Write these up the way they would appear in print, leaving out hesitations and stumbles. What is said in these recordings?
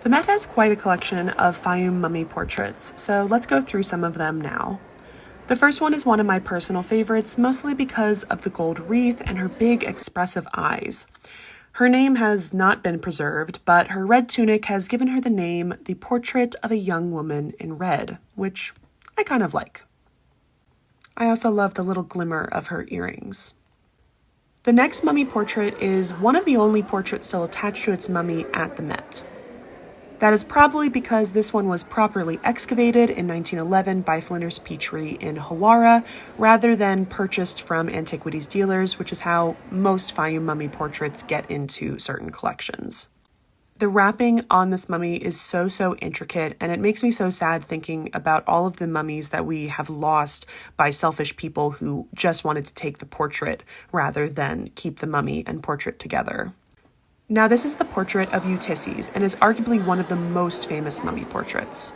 The Met has quite a collection of Fayum mummy portraits, so let's go through some of them now. The first one is one of my personal favorites, mostly because of the gold wreath and her big expressive eyes. Her name has not been preserved, but her red tunic has given her the name The Portrait of a Young Woman in Red, which I kind of like. I also love the little glimmer of her earrings. The next mummy portrait is one of the only portraits still attached to its mummy at the Met. That is probably because this one was properly excavated in 1911 by Flinders Petrie in Hawara, rather than purchased from antiquities dealers, which is how most Fayum mummy portraits get into certain collections. The wrapping on this mummy is so intricate, and it makes me so sad thinking about all of the mummies that we have lost by selfish people who just wanted to take the portrait rather than keep the mummy and portrait together. Now, this is the portrait of Ulysses and is arguably one of the most famous mummy portraits.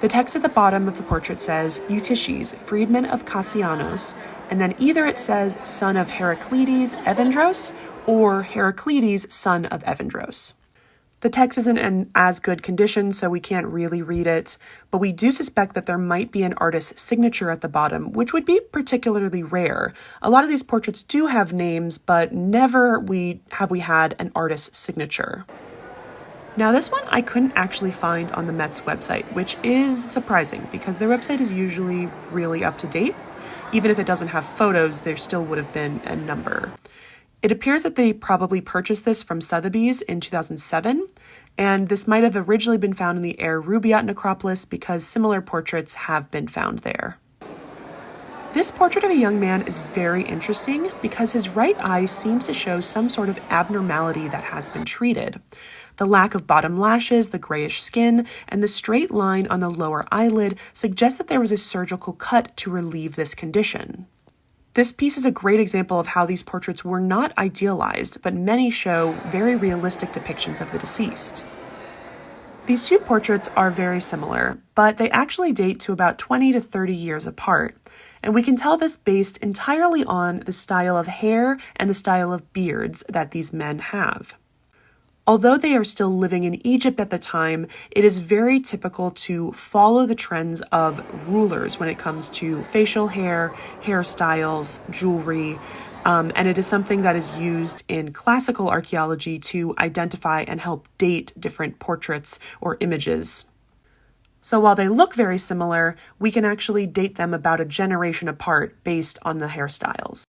The text at the bottom of the portrait says, Eutyches, freedman of Cassianos, and then either it says son of Heraclides Evandros or Heraclides son of Evandros. The text isn't in as good condition, so we can't really read it, but we do suspect that there might be an artist's signature at the bottom, which would be particularly rare. A lot of these portraits do have names, but never have we had an artist's signature. Now, this one I couldn't actually find on the Met's website, which is surprising because their website is usually really up to date. Even if it doesn't have photos, there still would have been a number. It appears that they probably purchased this from Sotheby's in 2007, and this might have originally been found in the Air Rubaiyat necropolis because similar portraits have been found there. This portrait of a young man is very interesting because his right eye seems to show some sort of abnormality that has been treated. The lack of bottom lashes, the grayish skin, and the straight line on the lower eyelid suggest that there was a surgical cut to relieve this condition. This piece is a great example of how these portraits were not idealized, but many show very realistic depictions of the deceased. These two portraits are very similar, but they actually date to about 20 to 30 years apart, and we can tell this based entirely on the style of hair and the style of beards that these men have. Although they are still living in Egypt at the time, it is very typical to follow the trends of rulers when it comes to facial hair, hairstyles, jewelry, and it is something that is used in classical archaeology to identify and help date different portraits or images. So while they look very similar, we can actually date them about a generation apart based on the hairstyles.